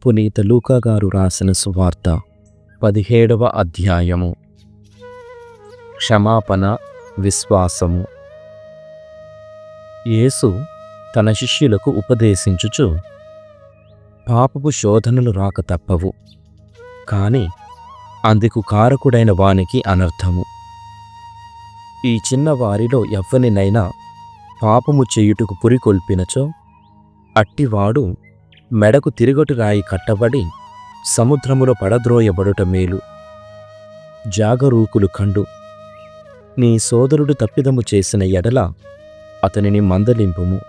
పునీత లూకా గారు రాసిన సువార్త 17వ అధ్యాయము. క్షమాపణ, విశ్వాసము. యేసు తన శిష్యులకు ఉపదేశించుచు, పాపపు శోధనలు రాక తప్పవు, కాని అందుకు కారకుడైన వానికి అనర్థము. ఈ చిన్నవారిలో ఎవ్వనినైనా పాపము చేయుటకు పురికొల్పినచో అట్టివాడు మెడకు తిరుగటి రాయి కట్టబడి సముద్రములో పడద్రోయబడుట మేలు. జాగరూకులు కండు. నీ సోదరుడు తప్పిదము చేసిన ఎడల అతనిని మందలింపుము.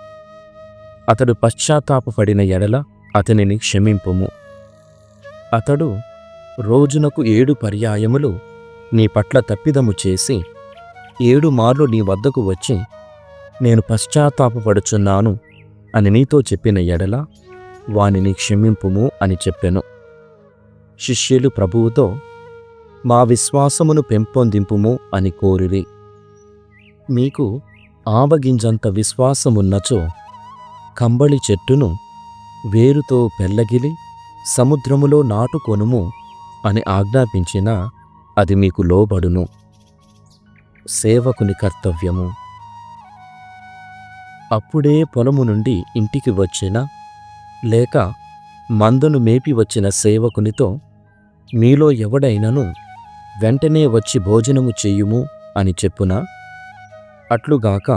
అతడు పశ్చాత్తాపపడిన ఎడల అతనిని క్షమింపుము. అతడు రోజునకు 7 పర్యాయములు నీ పట్ల తప్పిదము చేసి 7 మార్లు నీ వద్దకు వచ్చి, నేను పశ్చాత్తాపపడుచున్నాను అని నీతో చెప్పిన ఎడల వానిని క్షమింపుము అని చెప్పెను. శిష్యులు ప్రభువుతో, మా విశ్వాసమును పెంపొందింపుము అని కోరిరి. మీకు ఆవగింజంత విశ్వాసమున్నచో కంబళి చెట్టును వేరుతో పెళ్లగిలి సముద్రములో నాటుకొనుము అని ఆజ్ఞాపించినా అది మీకు లోబడును. సేవకుని కర్తవ్యము. అప్పుడే పొలము నుండి ఇంటికి వచ్చిన లేక మందను మేపి వచ్చిన సేవకునితో, మీలో ఎవడైనను వెంటనే వచ్చి భోజనము చెయ్యుము అని చెప్పునా? అట్లుగాక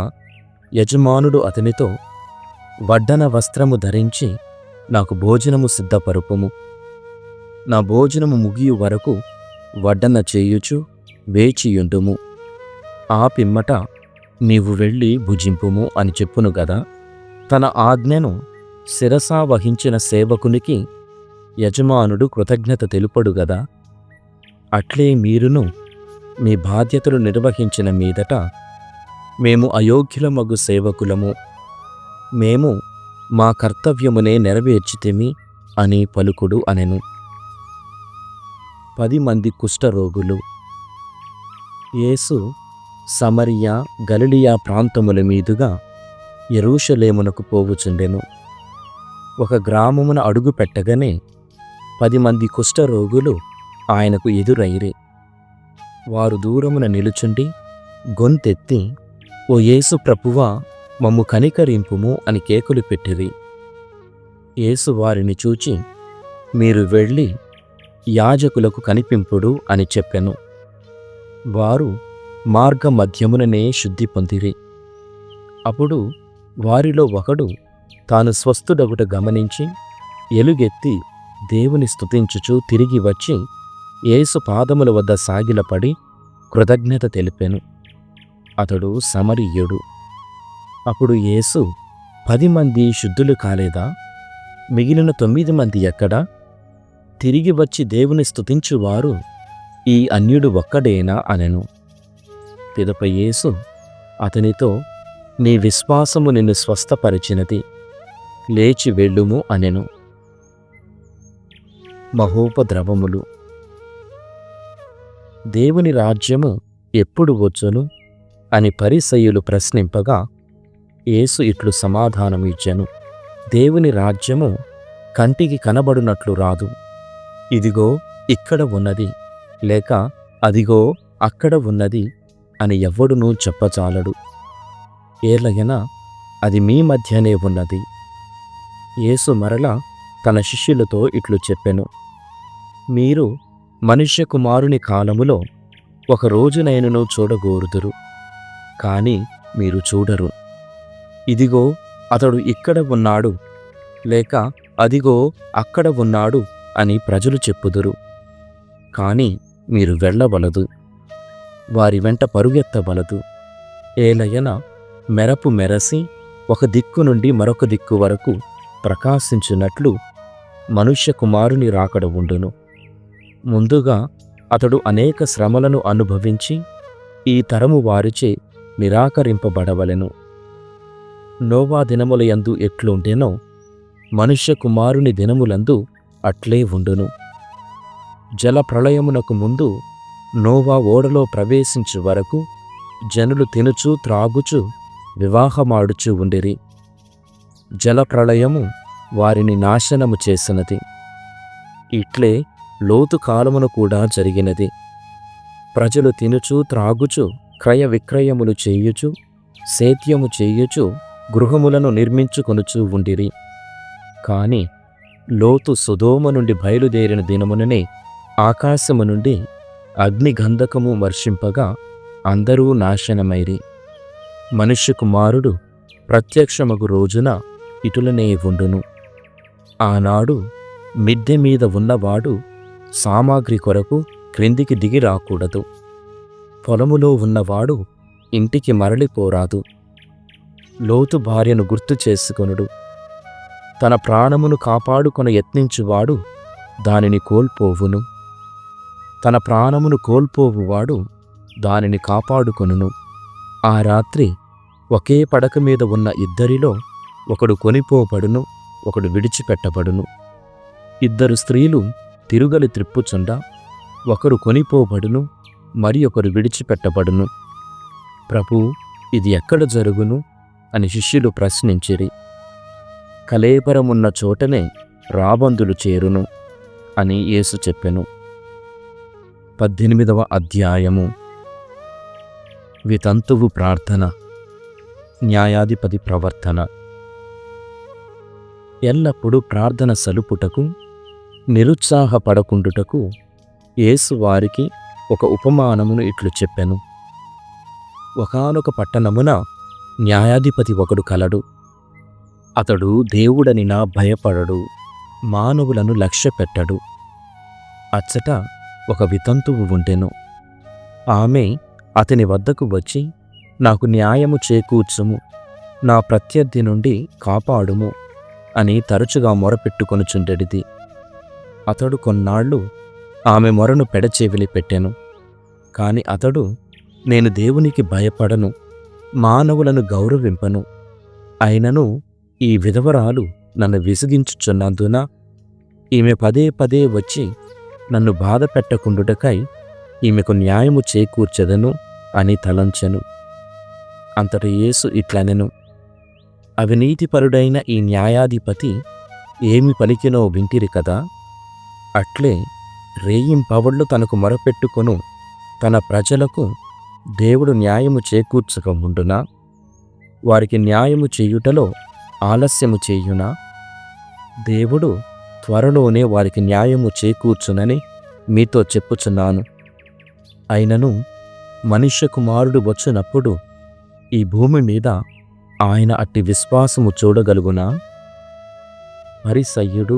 యజమానుడు అతనితో, వడ్డన వస్త్రము ధరించి నాకు భోజనము సిద్ధపరుపుము, నా భోజనము ముగియు వరకు వడ్డన చేయుచు వేచియుండుము, ఆ పిమ్మట నీవు వెళ్ళి భుజింపుము అని చెప్పును గదా. తన ఆజ్ఞను శిరసా వహించిన సేవకునికి యజమానుడు కృతజ్ఞత తెలుపడు గదా. అట్లే మీరును మీ బాధ్యతలు నిర్వహించిన మీదట, మేము అయోగ్యులమగు సేవకులము, మేము మా కర్తవ్యమునే నెరవేర్చితిమి అని పలుకుడు అనెను. 10 మంది కుష్ఠరోగులు. యేసు సమరియా, గలిలయ ప్రాంతముల మీదుగా యెరూషలేమునకు పోవుచుండెను. ఒక గ్రామమున అడుగు పెట్టగానే 10 మంది కుష్ఠరోగులు ఆయనకు ఎదురైరి. వారు దూరమున నిలుచుండి గొంతెత్తి, ఓ యేసు ప్రభువా, మమ్ము కనికరింపుము అని కేకలు పెట్టిరి. యేసు వారిని చూచి, మీరు వెళ్ళి యాజకులకు కనిపింపుడు అని చెప్పెను. వారు మార్గ మధ్యముననే శుద్ధి పొందిరి. అప్పుడు వారిలో ఒకడు తాను స్వస్థుడగుట గమనించి ఎలుగెత్తి దేవుని స్తుతించుచు తిరిగి వచ్చి యేసు పాదముల వద్ద సాగిలపడి కృతజ్ఞత తెలిపెను. అతడు సమరీయుడు. అప్పుడు యేసు, 10 మంది శుద్ధులు కాలేదా? మిగిలిన 9 మంది ఎక్కడా? తిరిగి వచ్చి దేవుని స్తుతించువారు ఈ అన్యుడు ఒక్కడేనా అనెను. పిదప యేసు అతనితో, నీ విశ్వాసము నిన్ను స్వస్థపరిచినది, లేచి వెళ్ళుము అనెను. మహోపద్రవములు. దేవుని రాజ్యము ఎప్పుడు వచ్చును అని పరిసయ్యులు ప్రశ్నింపగా యేసు ఇట్లు సమాధానమిచ్చెను. దేవుని రాజ్యము కంటికి కనబడునట్లు రాదు. ఇదిగో ఇక్కడ ఉన్నది, లేక అదిగో అక్కడ ఉన్నది అని ఎవ్వడునూ చెప్పజాలడు. ఏలయనా అది మీ మధ్యనే ఉన్నది. యేసు మరలా తన శిష్యులతో ఇట్లు చెప్పెను, మీరు మనుష్య కుమారుని కాలములో ఒక రోజునైనను చూడగోరుదురు, కాని మీరు చూడరు. ఇదిగో అతడు ఇక్కడ ఉన్నాడు, లేక అదిగో అక్కడ ఉన్నాడు అని ప్రజలు చెప్పుదురు, కాని మీరు వెళ్ళవలదు, వారి వెంట పరుగెత్తవలదు. ఏలయన మెరపు మెరసి ఒక దిక్కు నుండి మరొక దిక్కు వరకు ప్రకాశించున్నట్లు మనుష్య కుమారుని రాకడ ఉండును. ముందుగా అతడు అనేక శ్రమలను అనుభవించి ఈ తరము వారిచే నిరాకరింపబడవలెను. నోవా దినముల యందు ఎట్లుండెనో మనుష్య కుమారుని దినములందు అట్లే ఉండును. జల ప్రళయమునకు ముందు నోవా ఓడలో ప్రవేశించు వరకు జనులు తినుచు త్రాగుచు వివాహమాడుచు ఉండిరి. జలప్రళయము వారిని నాశనము చేసినది. ఇట్లే లోతు కాలమున కూడా జరిగినది. ప్రజలు తినుచు త్రాగుచు క్రయ విక్రయములు చేయుచు సేద్యము చేయుచు గృహములను నిర్మించుకొనుచు ఉండిరి. కాని లోతు సొదొమ నుండి బయలుదేరిన దినముననే ఆకాశము నుండి అగ్నిగంధకము వర్షింపగా అందరూ నాశనమైరి. మనుష్య కుమారుడు ప్రత్యక్షమగు రోజున ఇటులనే ఉండును. ఆనాడు మిద్దె మీద ఉన్నవాడు సామాగ్రి కొరకు క్రిందికి దిగి రాకూడదు. పొలములో ఉన్నవాడు ఇంటికి మరలిపోరాదు. లోతు భార్యను గుర్తు చేసుకొనుడు. తన ప్రాణమును కాపాడుకొన యత్నించువాడు దానిని కోల్పోవును. తన ప్రాణమును కోల్పోవువాడు దానిని కాపాడుకొనును. ఆ రాత్రి ఒకే పడక మీద ఉన్న ఇద్దరిలో ఒకడు కొనిపోబడును, ఒకడు విడిచిపెట్టబడును. ఇద్దరు స్త్రీలు తిరుగలి త్రిప్పుచుండా ఒకరు కొనిపోబడును, మరి ఒకరు విడిచిపెట్టబడును. ప్రభూ, ఇది ఎక్కడ జరుగును అని శిష్యులు ప్రశ్నించిరి. కళేబరమున్న చోటనే రాబందులు చేరును అని యేసు చెప్పెను. 18వ అధ్యాయము. వితంతువు ప్రార్థన. న్యాయాధిపతి ప్రవర్తన. ఎల్లప్పుడూ ప్రార్థన సలుపుటకు నిరుత్సాహపడకుండుటకు యేసు వారికి ఒక ఉపమానమును ఇట్లు చెప్పెను. ఒకానొక పట్టణమున న్యాయాధిపతి ఒకడు కలడు. అతడు దేవుడనినా భయపడడు, మానవులను లక్ష్యపెట్టడు. అచ్చట ఒక వితంతువు ఉండెను. ఆమె అతని వద్దకు వచ్చి, నాకు న్యాయము చేకూర్చుము, నా ప్రత్యర్థి నుండి కాపాడుము అని తరచుగా మొరపెట్టుకొనుచుండెడిది. అతడు కొన్నాళ్ళు ఆమె మొరను పెడచెవిలి పెట్టెను. కాని అతడు, నేను దేవునికి భయపడను, మానవులను గౌరవింపను. అయినను ఈ విధవరాలు నన్ను విసిగించుచున్నందున ఈమె పదే పదే వచ్చి నన్ను బాధ పెట్టకుండుటకై ఈమెకు న్యాయము చేకూర్చెదను అని తలంచెను. అంతట యేసు ఇట్లనెను, అవినీతిపరుడైన ఈ న్యాయాధిపతి ఏమి పలికినో వింటిరి కదా. అట్లే రేయింపవళ్ళు తనకు మొరపెట్టుకొను తన ప్రజలకు దేవుడు న్యాయము చేకూర్చక ఉండునా? వారికి న్యాయము చేయుటలో ఆలస్యము చేయునా? దేవుడు త్వరలోనే వారికి న్యాయము చేకూర్చునని మీతో చెప్పుచున్నాను. అయినను మనుష్య కుమారుడు వచ్చినప్పుడు ఈ భూమి మీద ఆయన అట్టి విశ్వాసము చూడగలుగునా? పరిసయ్యుడు,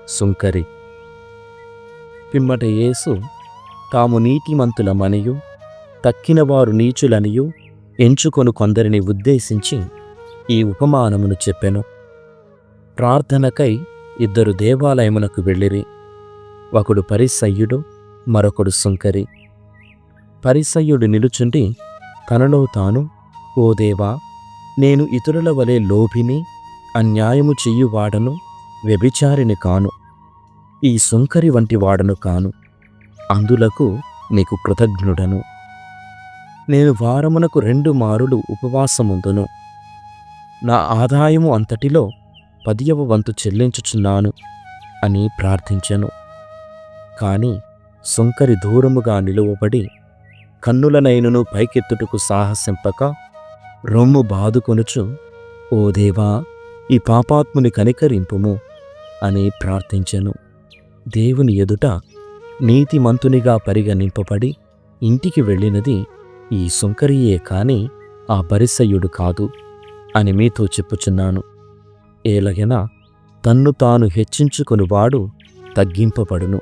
సుంకరి. పిమ్మట యేసు తాము నీతిమంతులమనియు తక్కినవారు నీచులనియు ఎంచుకొను కొందరిని ఉద్దేశించి ఈ ఉపమానమును చెప్పెను. ప్రార్థనకై ఇద్దరు దేవాలయమునకు వెళ్ళిరి. ఒకడు పరిసయ్యుడు, మరొకడు సుంకరి. పరిసయ్యుడు నిలుచుండి తనలో తాను, ఓ దేవా, నేను ఇతరుల వలె లోభిని, అన్యాయము చెయ్యువాడను, వ్యభిచారిని కాను. ఈ సుంకరి వంటి వాడను కాను. అందులకు నీకు కృతజ్ఞుడను. నేను వారమునకు 2 మారులు ఉపవాసముందును. నా ఆదాయము అంతటిలో 10వ వంతు చెల్లించుచున్నాను అని ప్రార్థించెను. కాని సుంకరి దూరముగా నిలువబడి కన్నులనైనను పైకెత్తుటకు సాహసింపక రొమ్ము బాదుకొనుచు, ఓ దేవా, ఈ పాపాత్ముని కనికరింపుము అని ప్రార్థించెను. దేవుని ఎదుట నీతిమంతునిగా పరిగణింపబడి ఇంటికి వెళ్ళినది ఈ సుంకరియే కాని ఆ పరిసయ్యుడు కాదు అని మీతో చెప్పుచున్నాను. ఏలయనా తన్ను తాను హెచ్చించుకొనువాడు తగ్గింపబడును,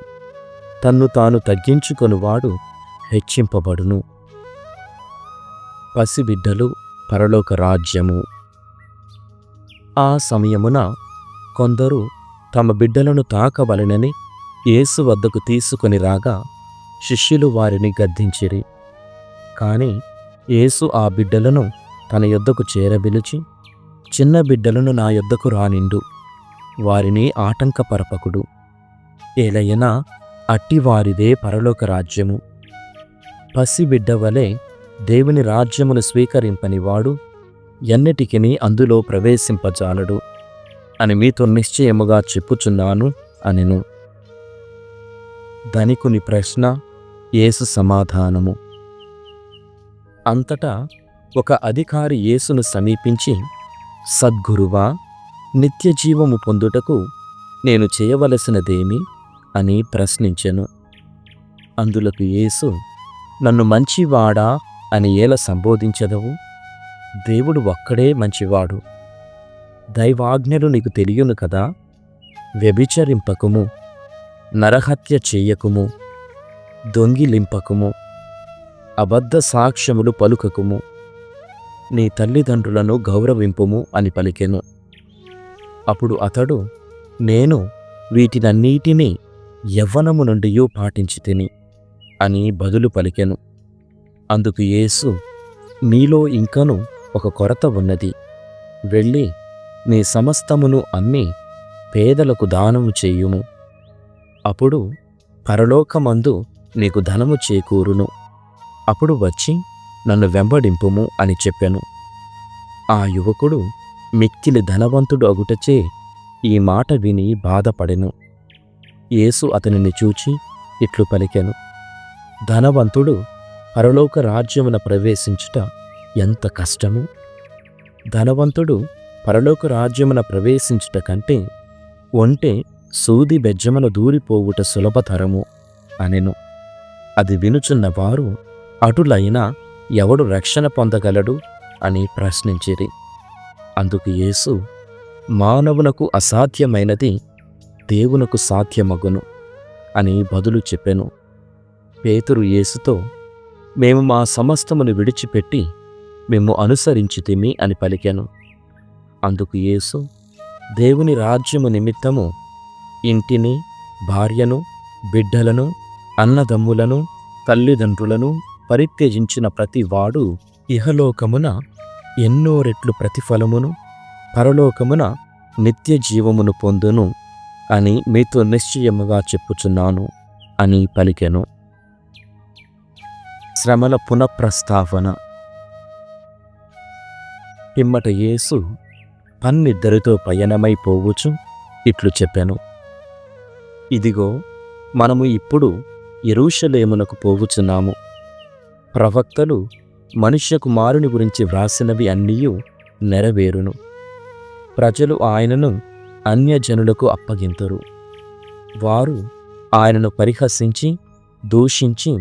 తన్ను తాను తగ్గించుకొనువాడు హెచ్చింపబడును. పసిబిడ్డలు పరలోక రాజ్యము. ఆ సమయమున కొందరు తమ బిడ్డలను తాకవలెనని యేసు వద్దకు తీసుకొని రాగా శిష్యులు వారిని గద్దించిరి. కాని యేసు ఆ బిడ్డలను తన యొద్దకు చేరబిలిచి, చిన్న బిడ్డలను నా యొద్దకు రానిండు, వారిని ఆటంకపరపకుడు. ఏలయనా అట్టివారిదే పరలోక రాజ్యము. పసిబిడ్డ వలె దేవుని రాజ్యమును స్వీకరింపని వాడు ఎన్నటికిని అందులో ప్రవేశింపజాలడు అని మీతో నిశ్చయముగా చెప్పుచున్నాను అనెను. ధనికుని ప్రశ్న, యేసు సమాధానము. అంతటా ఒక అధికారి యేసును సమీపించి, సద్గురువా, నిత్య జీవము పొందుటకు నేను చేయవలసినదేమి అని ప్రశ్నించెను. అందులకు యేసు, నన్ను మంచివాడా అని ఎలా సంబోధించెదవు? దేవుడు ఒక్కడే మంచివాడు. దైవాజ్ఞలు నీకు తెలియను కదా. వ్యభిచరింపకుము, నరహత్య చేయకుము, దొంగిలింపకుము, అబద్ధ సాక్ష్యములు పలుకకుము, నీ తల్లిదండ్రులను గౌరవింపుము అని పలికెను. అప్పుడు అతడు, నేను వీటినన్నిటినీ యవ్వనము నుండి పాటించితిని అని బదులు పలికెను. అందుకు యేసు, నీలో ఇంకను ఒక కొరత ఉన్నది. వెళ్ళి నీ సమస్తమును అమ్మి పేదలకు దానము చేయుము. అప్పుడు పరలోకమందు నీకు ధనము చేకూరును. అప్పుడు వచ్చి నన్ను వెంబడింపుము అని చెప్పెను. ఆ యువకుడు మిక్కిలి ధనవంతుడు అగుటచే ఈ మాట విని బాధపడెను. యేసు అతనిని చూచి ఇట్లు పలికెను, ధనవంతుడు పరలోక రాజ్యమున ప్రవేశించుట ఎంత కష్టము! ధనవంతుడు పరలోక రాజ్యమున ప్రవేశించుట కంటే ఒంటె సూది బెజ్జమున దూరిపోవుట సులభతరము అనెను. అది వినుచున్న వారు, అటులైనా ఎవడు రక్షణ పొందగలడు అని ప్రశ్నించిరి. అందుకు యేసు, మానవునకు అసాధ్యమైనది దేవునకు సాధ్యమగును అని బదులు చెప్పెను. పేతురు యేసుతో, మేము మా సమస్తమును విడిచిపెట్టి మేము అనుసరించితిమి అని పలికెను. అందుకు యేసు, దేవుని రాజ్యము నిమిత్తము ఇంటిని, భార్యను, బిడ్డలను, అన్నదమ్ములను, తల్లిదండ్రులను పరిత్యజించిన ప్రతి వాడు ఇహలోకమున ఎన్నో రెట్లు ప్రతిఫలమును, పరలోకమున నిత్య జీవమును పొందును అని మీతో నిశ్చయముగా చెప్పుచున్నాను అని పలికెను. శ్రమల పునఃప్రస్తావన. పిమ్మట యేసు పన్నిద్దరితో పయనమైపోవచ్చు ఇట్లు చెప్పెను, ఇదిగో మనము ఇప్పుడు యెరూషలేమునకు పోవుచున్నాము. ప్రవక్తలు మనుష్య కుమారుని గురించి వ్రాసినవి అన్నీయు నెరవేరును. ప్రజలు ఆయనను అన్యజనులకు అప్పగింతురు. వారు ఆయనను పరిహసించి దూషించి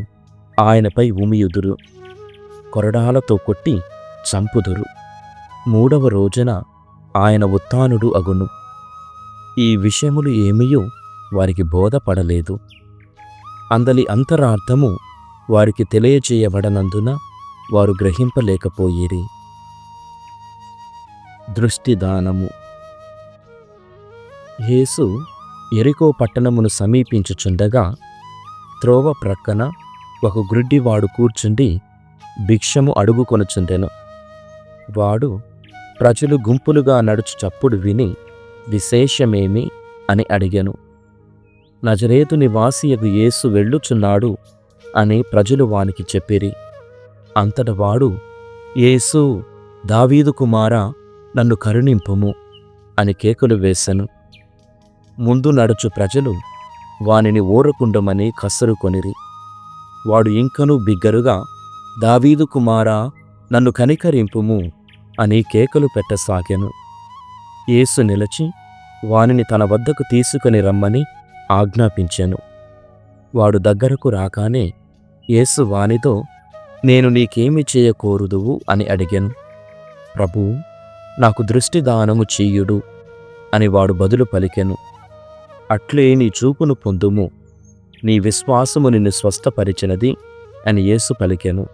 ఆయనపై ఉమియుదురు, కొరడాలతో కొట్టి చంపుదురు. 3వ రోజున ఆయన ఉత్థానుడు అగును. ఈ విషయములు ఏమియూ వారికి బోధపడలేదు. అందలి అంతరార్థము వారికి తెలియజేయబడనందున వారు గ్రహింపలేకపోయిరి. దృష్టిదానము. యేసు యెరికో పట్టణమును సమీపించుచుండగా త్రోవ ప్రక్కన ఒక గ్రుడ్డివాడు కూర్చుండి భిక్షము అడుగుకొనుచుండెను. వాడు ప్రజలు గుంపులుగా నడుచు చప్పుడు విని, విశేషమేమి అని అడిగెను. నజరేతు నివాసియగు యేసు వెళ్ళుచున్నాడు అని ప్రజలు వానికి చెప్పిరి. అంతట వాడు, యేసు, దావీదు కుమారా, నన్ను కరుణింపుము అని కేకలు వేసెను. ముందు నడుచు ప్రజలు వానిని ఊరకుండమని కసరుకొనిరి. వాడు ఇంకనూ బిగ్గరుగా, దావీదు కుమారా, నన్ను కనికరింపుము అని కేకలు పెట్టసాగెను. యేసు నిలిచి వానిని తన వద్దకు తీసుకొని రమ్మని ఆజ్ఞాపించెను. వాడు దగ్గరకు రాగానే యేసు వానితో, నేను నీకేమి చేయకోరుదువు అని అడిగెను. ప్రభూ, నాకు దృష్టిదానము చెయ్యుడు అని వాడు బదులు పలికెను. అట్లే నీ చూపును పొందుము, నీ విశ్వాసము నిన్ను స్వస్థపరిచినది అని యేసు పలికెను.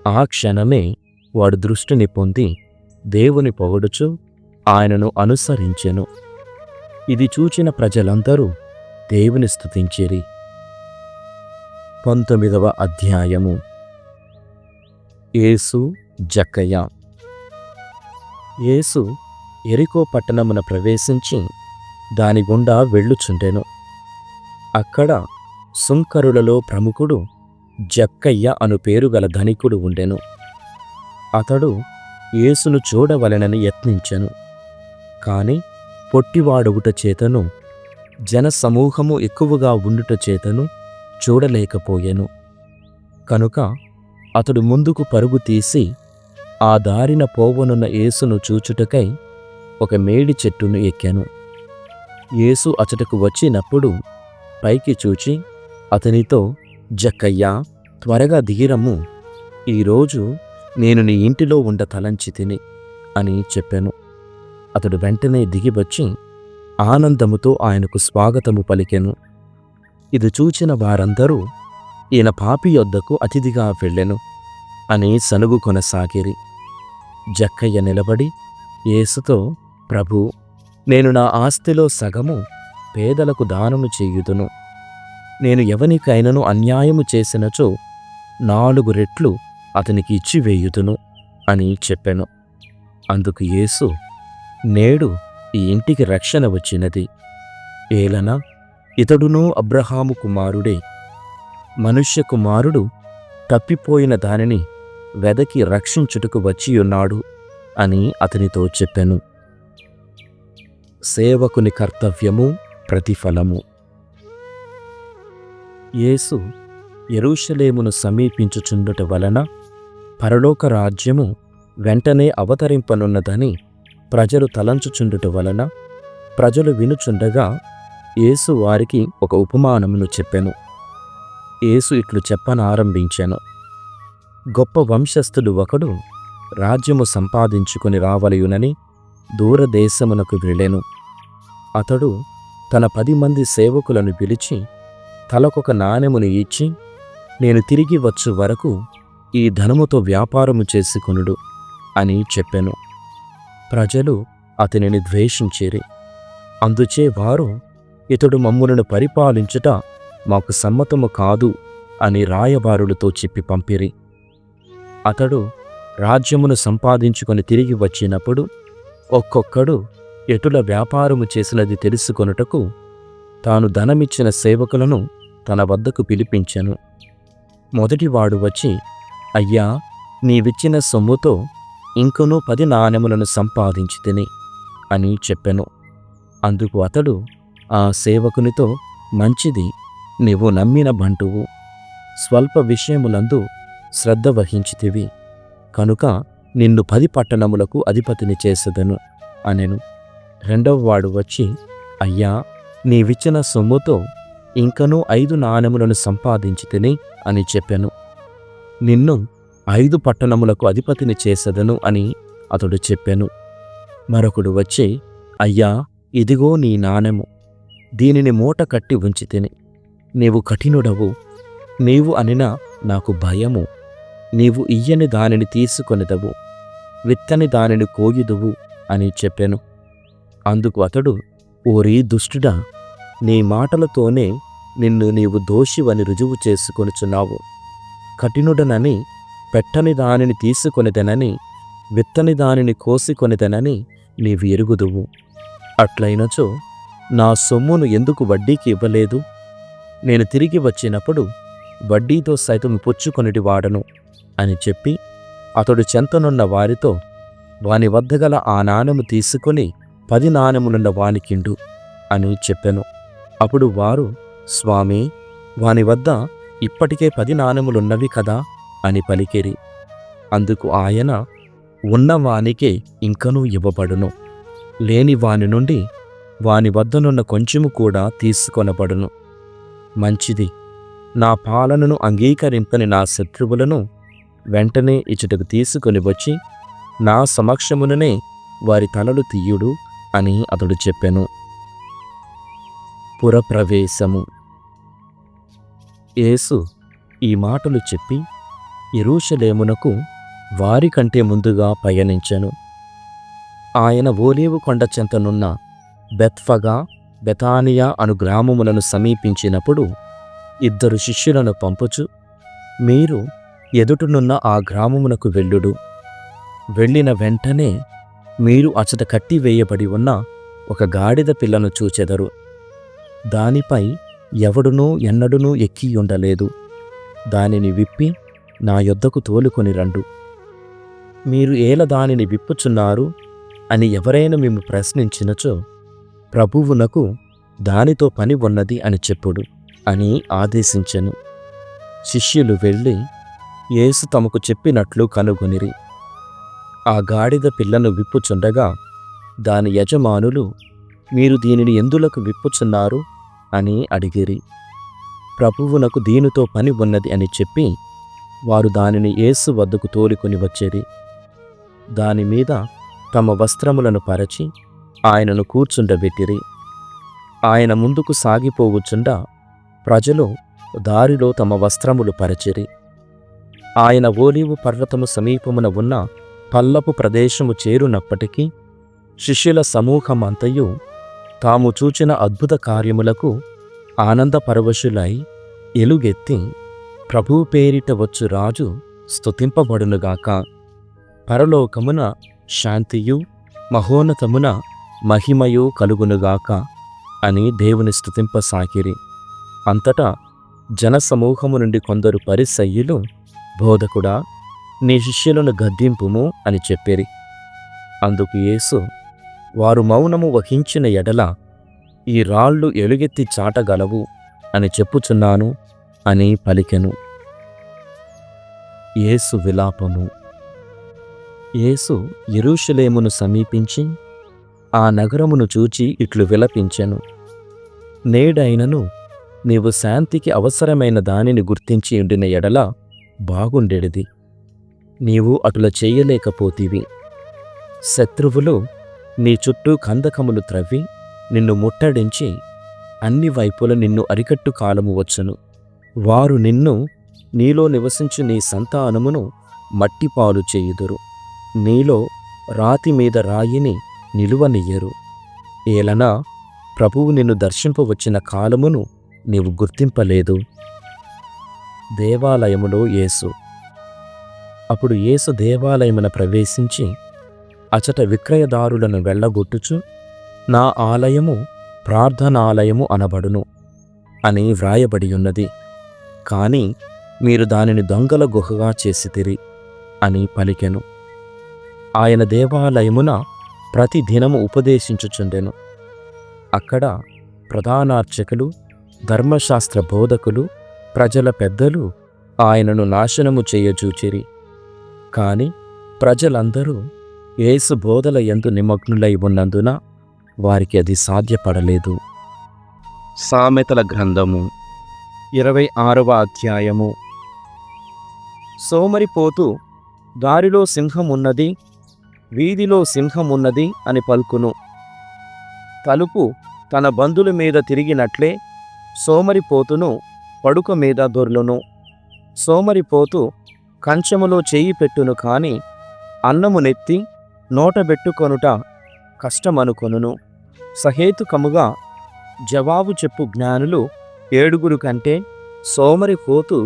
ఆ క్షణమే వాడు దృష్టిని పొంది దేవుని పొగడుచు ఆయనను అనుసరించెను. ఇది చూచిన ప్రజలందరూ దేవుని స్తుతించిరి. 19వ అధ్యాయము. యేసు జక్కయ్య. యేసు యెరికో పట్టణమున ప్రవేశించి దాని గుండా వెళ్ళుచుండెను. అక్కడ సుంకరులలో ప్రముఖుడు జక్కయ్య అను పేరుగల ధనికుడు ఉండెను. అతడు యేసును చూడవలెనని యత్నించెను. కాని పొట్టివాడొగుట చేతను జనసమూహము ఎక్కువగా ఉండుట చేతను చూడలేకపోయెను. కనుక అతడు ముందుకు పరుగు తీసి ఆ దారిన పోవనున్న యేసును చూచుటకై ఒక మేడి చెట్టును ఎక్కెను. యేసు అచటకు వచ్చినప్పుడు పైకి చూచి అతనితో, జక్కయ్యా, త్వరగా దిగిరమ్ము, ఈరోజు నేను నీ ఇంటిలో ఉండ తలంచితిని అని చెప్పెను. అతడు వెంటనే దిగివచ్చి ఆనందముతో ఆయనకు స్వాగతము పలికెను. ఇది చూచిన వారందరూ, ఈయన పాపి యొద్దకు అతిథిగా వెళ్ళెను అని సనుగు కొనసాగిరి. జక్కయ్య నిలబడి యేసుతో, ప్రభూ, నేను నా ఆస్తిలో సగము పేదలకు దానము చేయుదును. నేను ఎవనికైనను అన్యాయము చేసినచో 4 రెట్లు అతనికి ఇచ్చివేయుదును అని చెప్పెను. అందుకు యేసు, నేడు ఈ ఇంటికి రక్షణ వచ్చినది. ఏలన ఇతడునూ అబ్రహాము కుమారుడే. మనుష్య కుమారుడు తప్పిపోయిన దానిని వెదకి రక్షించుటకు వచ్చియున్నాడు అని అతనితో చెప్పెను. సేవకుని కర్తవ్యము, ప్రతిఫలము. యేసు యెరూషలేమును సమీపించుచుండుట వలన పరలోక రాజ్యము వెంటనే అవతరింపనున్నదని ప్రజలు తలంచుచుండుట వలన ప్రజలు వినుచుండగా యేసు వారికి ఒక ఉపమానమును చెప్పెను. యేసు ఇట్లు చెప్పనారంభించెను. గొప్ప వంశస్థుడు ఒకడు రాజ్యము సంపాదించుకొని రావలయునని దూరదేశమునకు వెళ్ళెను. అతడు తన 10 మంది సేవకులను పిలిచి తలకొక నాణెమును ఇచ్చి, నేను తిరిగి వచ్చు వరకు ఈ ధనముతో వ్యాపారము చేసుకొనుడు అని చెప్పెను. ప్రజలు అతనిని ద్వేషించిరి. అందుచే వారు, ఇతడు మమ్ములను పరిపాలించుట మాకు సమ్మతము కాదు అని రాయబారులతో చెప్పి పంపిరి. అతడు రాజ్యమును సంపాదించుకొని తిరిగి వచ్చినప్పుడు ఒక్కొక్కడు ఎటుల వ్యాపారము చేసినది తెలుసుకొనుటకు తాను ధనమిచ్చిన సేవకులను తన వద్దకు పిలిపించెను. మొదటివాడు వచ్చి, అయ్యా, నీవిచ్చిన సొమ్ముతో ఇంకనూ 10 నాణెములను సంపాదించితిని అని చెప్పెను. అందుకు అతడు ఆ సేవకునితో, మంచిది, నీవు నమ్మిన బంటువు, స్వల్ప విషయములందు శ్రద్ధ వహించితివి, కనుక నిన్ను 10 పట్టణములకు అధిపతిని చేసెదను అనెను. రెండవవాడు వచ్చి, అయ్యా, నీవిచ్చిన సొమ్ముతో ఇంకనూ 5 నాణెములను సంపాదించితిని అని చెప్పెను. నిన్ను 5 పట్టణములకు అధిపతిని చేసెదను అని అతడు చెప్పెను. మరొకడు వచ్చి, అయ్యా, ఇదిగో నీ నాణెము, దీనిని మూట కట్టి ఉంచితిని. నీవు కఠినుడవు, నీవు అనిన నాకు భయము. నీవు ఇయ్యని దానిని తీసుకొనిదవు, విత్తని దానిని కోయుదువు అని చెప్పెను. అందుకు అతడు, ఓరీ దుష్టుడా, నీ మాటలతోనే నిన్ను నీవు దోషివని రుజువు చేసుకొనుచున్నావు. కఠినుడనని పెట్టని దానిని తీసుకొనిదెనని, విత్తని దానిని కోసికొనిదెనని నీవు ఎరుగుదువు. అట్లయినచో నా సొమ్మును ఎందుకు వడ్డీకి ఇవ్వలేదు? నేను తిరిగి వచ్చినప్పుడు వడ్డీతో సైతం పుచ్చుకొనిటి వాడను అని చెప్పి అతడు చెంతనున్న వారితో, వాని వద్ద గల ఆ నాణెము తీసుకొని 10 నాణెములున్న వానికిండు అని చెప్పెను. అప్పుడు వారు, స్వామీ, వాని వద్ద ఇప్పటికే 10 నాణెములున్నవి కదా అని పలికిరి. అందుకు ఆయన, ఉన్నవానికే ఇంకనూ ఇవ్వబడును, లేని వాని నుండి వాని వద్దనున్న కొంచెము కూడా తీసుకొనబడును. మంచిది, నా పాలనను అంగీకరింపని నా శత్రువులను వెంటనే ఇచ్చటకు తీసుకొని వచ్చి నా సమక్షముననే వారి తలలు తీయుడు అని అతడు చెప్పెను. పురప్రవేశము. యేసు ఈ మాటలు చెప్పి యెరూషలేమునకు వారికంటే ముందుగా పయనించెను. ఆయన ఓలీవు కొండ చెంతనున్న బెత్ఫగా, బెతానియా అను గ్రామములను సమీపించినప్పుడు 2 శిష్యులను పంపుచు, మీరు ఎదుటనున్న ఆ గ్రామమునకు వెళ్ళుడు. వెళ్ళిన వెంటనే మీరు అచట కట్టివేయబడి ఉన్న ఒక గాడిద పిల్లను చూచెదరు. దానిపై ఎవడునూ ఎన్నడూనూ ఎక్కియుండలేదు. దానిని విప్పి నా యొద్దకు తోలుకొని రండు. మీరు ఏల దానిని విప్పుచున్నారు అని ఎవరైనా మిమ్ము ప్రశ్నించినచో, ప్రభువునకు దానితో పని ఉన్నది అని చెప్పుడు. అని ఆదేశించెను. శిష్యులు వెళ్ళి యేసు తమకు చెప్పినట్లు కనుగొనిరి. ఆ గాడిద పిల్లను విప్పుచుండగా దాని యజమానులు, మీరు దీనిని ఎందులకు విప్పుచున్నారు అని అడిగిరి. ప్రభువునకు దీనితో పని ఉన్నది అని చెప్పి వారు దానిని యేసు వద్దకు తోలుకొని వచ్చిరి. దానిమీద తమ వస్త్రములను పరచి ఆయనను కూర్చుండబెట్టిరి. ఆయన ముందుకు సాగిపోవుచుండా ప్రజలు దారిలో తమ వస్త్రములు పరచిరి. ఆయన ఓలీవు పర్వతము సమీపమున ఉన్న పల్లపు ప్రదేశము చేరునప్పటికీ శిష్యుల సమూహమంతయు తాము చూచిన అద్భుత కార్యములకు ఆనందపరవశులై ఎలుగెత్తి, ప్రభువు పేరిట వచ్చు రాజు స్తుతింపబడునుగాక, పరలోకమున శాంతియు మహోన్నతమున మహిమయు కలుగునుగాక అని దేవుని స్తుతింపసాగిరి. అంతటా జనసమూహము నుండి కొందరు పరిసయ్యులు, బోధకుడా, నీ శిష్యులను గద్దింపుము అని చెప్పిరి. అందుకు యేసు, వారు మౌనము వహించిన ఎడల ఈ రాళ్ళు ఎలుగెత్తి చాటగలవు అని చెప్పుచున్నాను అని పలికెను. యేసు విలాపము. యేసు యెరూషలేమును సమీపించి ఆ నగరమును చూచి ఇట్లు విలపించెను. నేడైనను నీవు శాంతికి అవసరమైన దానిని గుర్తించి ఉండిన ఎడల బాగుండెడిది. నీవు అటుల చేయలేకపోతివి. శత్రువులు నీ చుట్టూ కందకములు త్రవ్వి నిన్ను ముట్టడించి అన్ని వైపుల నిన్ను అరికట్టు కాలము వచ్చును. వారు నిన్ను, నీలో నివసించు నీ సంతానమును మట్టిపాలు చేయుదురు. నీలో రాతి మీద రాయిని నిలువనియ్యరు. ఏలన ప్రభువు నిన్ను దర్శింపవచ్చిన కాలమును నీవు గుర్తింపలేదు. దేవాలయములో యేసు. అప్పుడు యేసు దేవాలయమున ప్రవేశించి అచట విక్రయదారులను వెళ్ళగొట్టుచు, నా ఆలయము ప్రార్థనాలయము అనబడును అని వ్రాయబడి ఉన్నది, కాని మీరు దానిని దొంగల గుహగా చేసితిరి అని పలికెను. ఆయన దేవాలయమున ప్రతి దినము ఉపదేశించుచుండెను. అక్కడ ప్రధానార్చకులు, ధర్మశాస్త్ర బోధకులు, ప్రజల పెద్దలు ఆయనను నాశనము చేయజూచిరి. కాని ప్రజలందరూ యేసు బోధల యందు నిమగ్నులై ఉన్నందున వారికి అది సాధ్యపడలేదు. సామెతల గ్రంథము 26వ అధ్యాయము. సోమరిపోతు దారిలో సింహమున్నది, వీధిలో సింహమున్నది అని పలుకును. తలుపు తన బంధుల మీద తిరిగినట్లే సోమరిపోతును పడుక మీద దొర్లును. సోమరిపోతు కంచములో చేయి పెట్టును, కాని అన్నము నెత్తి నోటబెట్టుకొనుట కష్టమనుకొనును. సహేతుకముగా జవాబు చెప్పు జ్ఞానులు 7 కంటే సోమరిపోతు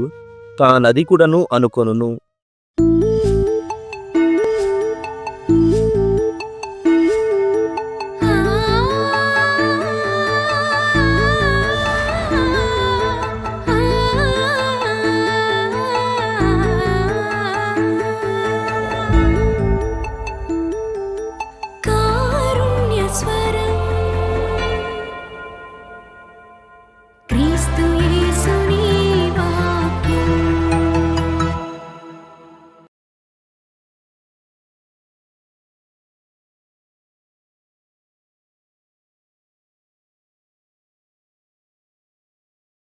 తానధికుడను అనుకొనును.